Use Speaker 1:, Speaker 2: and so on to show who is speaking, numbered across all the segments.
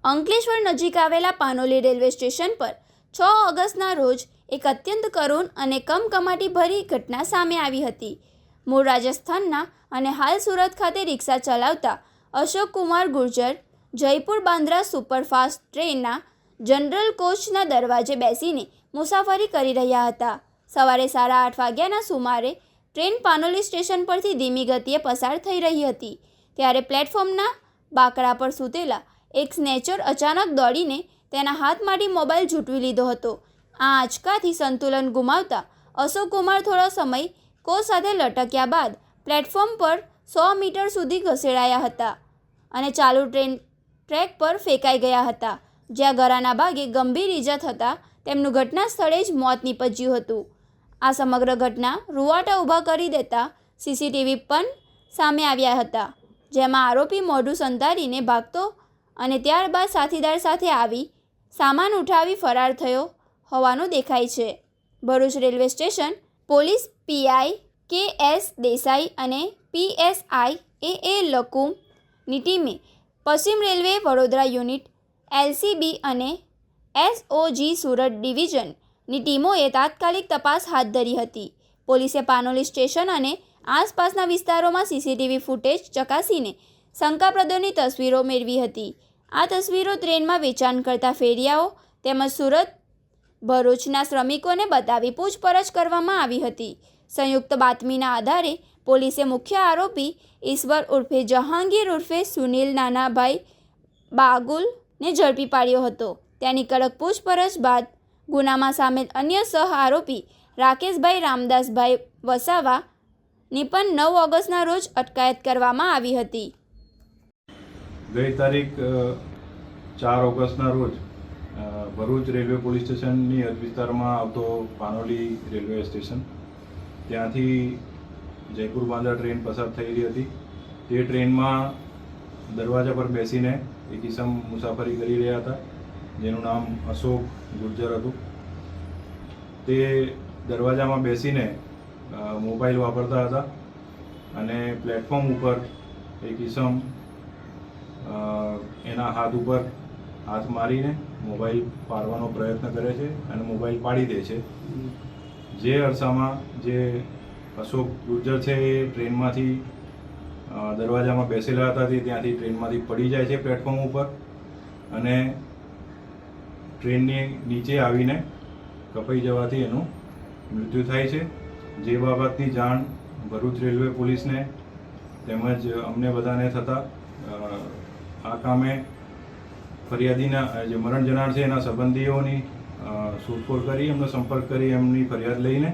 Speaker 1: અંકલેશ્વર નજીક આવેલા Panoli railway station પર 6 ઓગસ્ટના રોજ એક અત્યંત કરુણ અને કમકમાટીભરી ઘટના સામે આવી હતી. મૂળ રાજસ્થાનના અને હાલ સુરત ખાતે રિક્ષા ચલાવતા અશોક કુમાર ગુર્જર જયપુર બાંદ્રા સુપરફાસ્ટ ટ્રેનના જનરલ કોચના દરવાજે બેસીને મુસાફરી કરી રહ્યા હતા. સવારે 8:30 વાગ્યાના સુમારે ટ્રેન પાનોલી સ્ટેશન પરથી ધીમી ગતિએ પસાર થઈ રહી હતી. ત્યારે પ્લેટફોર્મના બાકડા પર સૂતેલા એક સ્નેચર અચાનક દોડીને તેના હાથમાંથી મોબાઈલ ઝૂંટવી લીધો હતો. આ આંચકાથી સંતુલન ગુમાવતા અશોક કુમાર થોડો સમય કોચ સાથે લટક્યા બાદ પ્લેટફોર્મ પર 100 મીટર સુધી ઘસેડાયા હતા અને ચાલુ ટ્રેન ટ્રેક પર ફેંકાઈ ગયા હતા, જ્યાં ગળાના ભાગે ગંભીર ઈજા થતાં તેમનું ઘટના સ્થળે જ મોત નીપજ્યું હતું. આ સમગ્ર ઘટના રૂવાટા ઊભા કરી દેતા સીસીટીવી પણ સામે આવ્યા હતા, જેમાં આરોપી મોઢું સંતાડીને ભાગતો અને ત્યારબાદ સાથીદાર સાથે આવી સામાન ઉઠાવી ફરાર થયો હોવાનું દેખાય છે. Bharuch railway station police PI K S. Desai અને પીએસઆઈ એ લકુમની ટીમે પશ્ચિમ રેલવે વડોદરા યુનિટ, એલસીબી અને એસઓજી સુરત ડિવિઝનની ટીમોએ તાત્કાલિક તપાસ હાથ ધરી હતી. પોલીસે પાનોલી સ્ટેશન અને આસપાસના વિસ્તારોમાં સીસીટીવી ફૂટેજ ચકાસીને શંકાસ્પદોની તસવીરો મેળવી હતી. આ તસવીરો ટ્રેનમાં વેચાણ કરતા ફેરિયાઓ તેમજ સુરત ભરૂચના શ્રમિકોને બતાવી પૂછપરછ કરવામાં આવી હતી. સંયુક્ત બાતમીના આધારે પોલીસે મુખ્ય આરોપી ઈશ્વર ઉર્ફે જહાંગીર ઉર્ફે સુનિલ નાનાભાઈ બાગુલને ઝડપી પાડ્યો હતો. તેની કડક પૂછપરછ બાદ ગુનામાં સામેલ અન્ય સહ આરોપી રાકેશભાઈ રામદાસભાઈ વસાવાની પણ 9 ઓગસ્ટના રોજ અટકાયત કરવામાં આવી હતી.
Speaker 2: ગઈ તારીખ 4 ઓગસ્ટના રોજ ભરૂચ રેલવે પોલીસ સ્ટેશનની હદ વિસ્તારમાં આવતો પાનોલી રેલવે સ્ટેશન, ત્યાંથી જયપુર બાંદ્રા ટ્રેન પસાર થયેલી હતી. તે ટ્રેનમાં દરવાજા પર બેસીને એક ઈસમ મુસાફરી કરી રહ્યા હતા, જેનું નામ અશોક ગુર્જર હતું. તે દરવાજામાં બેસીને મોબાઈલ વાપરતા હતા અને પ્લેટફોર્મ ઉપર એક ઈસમ એના હાથ ઉપર હાથ મારીને મોબાઈલ પાડવાનો પ્રયત્ન કરે છે અને મોબાઈલ પાડી દે છે. જે અરસામાં જે અશોક ગુર્જર છે એ ટ્રેનમાંથી દરવાજામાં બેસેલા હતા તે ત્યાંથી ટ્રેનમાંથી પડી જાય છે પ્લેટફોર્મ ઉપર અને ટ્રેનની નીચે આવીને કપાઈ જવાથી એનું મૃત્યુ થાય છે. જે બાબતની જાણ ભરૂચ રેલવે પોલીસને તેમજ અમને બધાને થતાં આ કામે ફરિયાદીના જે મરણ જનાર છે એના સંબંધીઓની શોધખોળ કરી એમનો સંપર્ક કરી એમની ફરિયાદ લઈને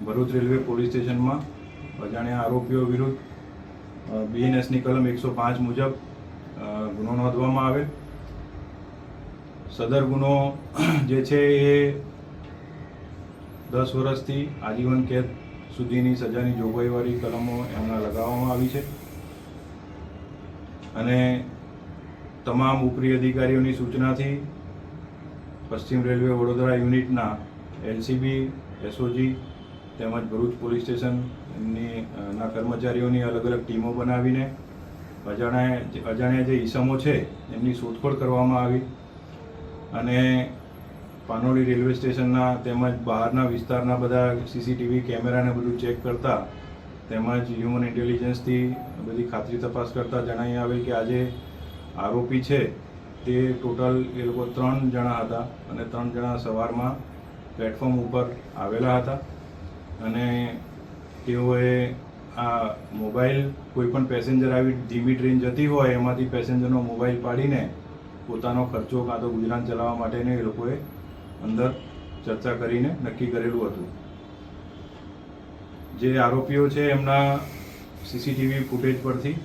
Speaker 2: ભરૂચ રેલવે પોલીસ સ્ટેશનમાં અજાણ્યા આરોપીઓ વિરુદ્ધ બીએનએસની કલમ 105 મુજબ ગુનો નોંધવામાં આવેલ. સદર ગુનો જે છે એ 10 વર્ષથી આજીવન કેદ સુધીની સજાની જોગવાઈવાળી કલમો એમના લગાવવામાં આવી છે અને તમામ ઉપરી અધિકારીઓની સૂચનાથી પશ્ચિમ રેલવે વડોદરા યુનિટના એલસીબી, એસઓજી તેમજ ભરૂચ પોલીસ સ્ટેશનની કર્મચારીઓની અલગ અલગ ટીમો બનાવીને અજાણ્યા જે ઈસમો છે એમની શોધખોળ કરવામાં આવી અને પાનોલી રેલવે સ્ટેશનના તેમજ બહારના વિસ્તારના બધા સીસીટીવી કેમેરાને બધું ચેક કરતા તેમજ હ્યુમન ઇન્ટેલિજન્સથી બધી ખાતરી તપાસ કરતાં જણાઈ આવેલ કે આજે આરોપી છે તે ટોટલ એ લોકો 3 જણા હતા અને 3 જણા સવારમાં પ્લેટફોર્મ ઉપર આવેલા હતા અને તેઓએ આ મોબાઈલ કોઈપણ પેસેન્જર આવી ધીમી ટ્રેન જતી હોય એમાંથી પેસેન્જરનો મોબાઈલ પાડીને પોતાનો ખર્ચો કાં તો ગુજરાન ચલાવવા માટેને એ લોકોએ અંદર ચર્ચા કરીને નક્કી કરેલું હતું. જે આરોપીઓ છે એમના સીસીટીવી ફૂટેજ પરથી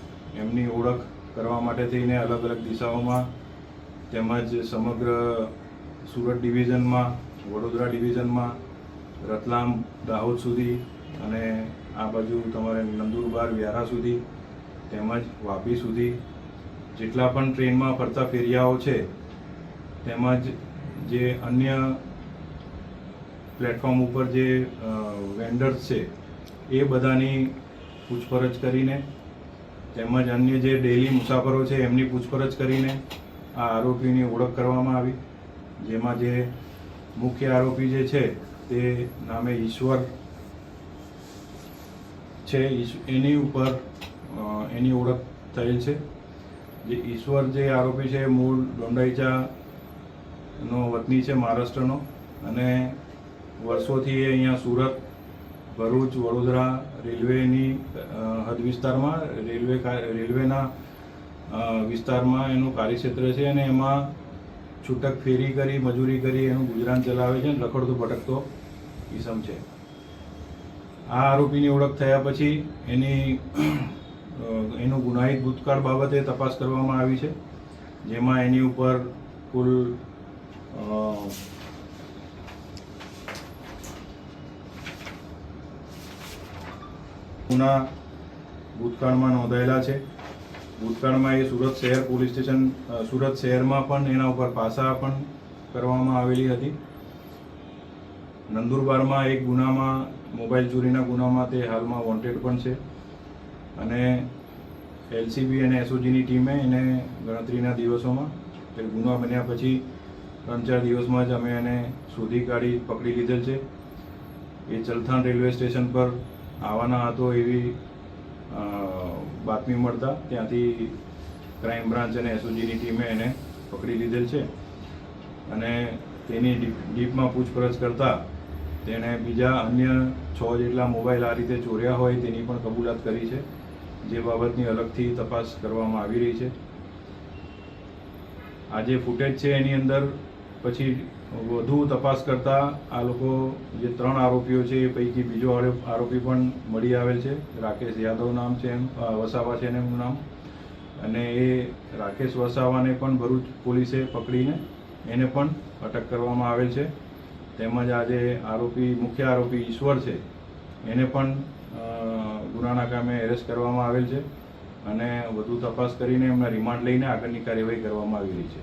Speaker 2: એમની ઓળખ કરવા માટે થઈને અલગ અલગ દિશાઓમાં તેમજ સમગ્ર સુરત ડિવિઝનમાં, વડોદરા ડિવિઝનમાં, રતલામ, દાહોદ સુધી અને આ બાજુ તમારે નંદુરબાર, વ્યારા સુધી તેમજ વાપી સુધી જેટલા પણ ટ્રેનમાં ફરતા ફેરિયાઓ છે તેમજ જે અન્ય પ્લેટફોર્મ ઉપર જે વેન્ડર્સ છે એ બધાની પૂછપરછ કરીને તેમજ અન્ય જે ડેઇલી મુસાફરો છે એમની પૂછપરછ કરીને આ આરોપીની ઓળખ કરવામાં આવી, જેમાં જે મુખ્ય આરોપી જે છે તે નામે ઈશ્વર છે, એની ઉપર એની ઓળખ થયેલ છે. જે ઈશ્વર જે આરોપી છે મૂળ દોંડાઈચાનો વતની છે, મહારાષ્ટ્રનો, અને વર્ષોથી એ અહીંયા સુરત, ભરૂચ, વડોદરા રેલવેની હદ વિસ્તારમાં રેલવેના વિસ્તારમાં એનું કાર્યક્ષેત્ર છે અને એમાં છૂટક ફેરી કરી મજૂરી કરી એનું ગુજરાન ચલાવે છે. રખડતો ભટકતો ઈસમ છે. આ આરોપીની ઓળખ થયા પછી એનું ગુનાહિત ભૂતકાળ બાબતે તપાસ કરવામાં આવી છે, જેમાં એની ઉપર કુલ ગુના ભૂતકાળમાં નોંધાયેલા છે. ભૂતકાળમાં એ સુરત શહેર પોલીસ સ્ટેશન, સુરત શહેરમાં પણ એના ઉપર પાસા પણ કરવામાં આવેલી હતી. નંદુરબારમાં એક ગુનામાં, મોબાઈલ ચોરીના ગુનામાં તે હાલમાં વોન્ટેડ પણ છે. અને એલસીબી અને એસઓજીની ટીમે એને ગણતરીના દિવસોમાં, એ ગુના બન્યા પછી 3-4 દિવસમાં જ અમે એને શોધી કાઢી પકડી લીધેલ છે. એ ચલથાણ રેલવે સ્ટેશન પર આવવાના હતો એવી બાતમી મળતા ત્યાંથી ક્રાઇમ બ્રાન્ચ અને એસઓજીની ટીમે એને પકડી લીધેલ છે. અને તેની ડીપમાં પૂછપરછ કરતા તેણે બીજા અન્ય 6 જેટલા મોબાઈલ આ રીતે ચોર્યા હોય તેની પણ કબૂલાત કરી છે, જે બાબતની અલગથી તપાસ કરવામાં આવી રહી છે. આ જે ફૂટેજ છે એની અંદર પછી વધુ તપાસ કરતા આ લોકો જે 3 આરોપીઓ છે એ પૈકી બીજો આરોપી પણ મળી આવેલ છે. રાકેશ યાદવ નામ છે, વસાવા છે એનું નામ. અને એ રાકેશ વસાવાને પણ ભરૂચ પોલીસે પકડીને એને પણ અટક કરવામાં આવેલ છે. તેમજ આજે મુખ્ય આરોપી ઈશ્વર છે એને પણ ગુનાના કામે એરેસ્ટ કરવામાં આવેલ છે અને વધુ તપાસ કરીને એમના રિમાન્ડ લઈને આગળની કાર્યવાહી કરવામાં આવી રહી છે.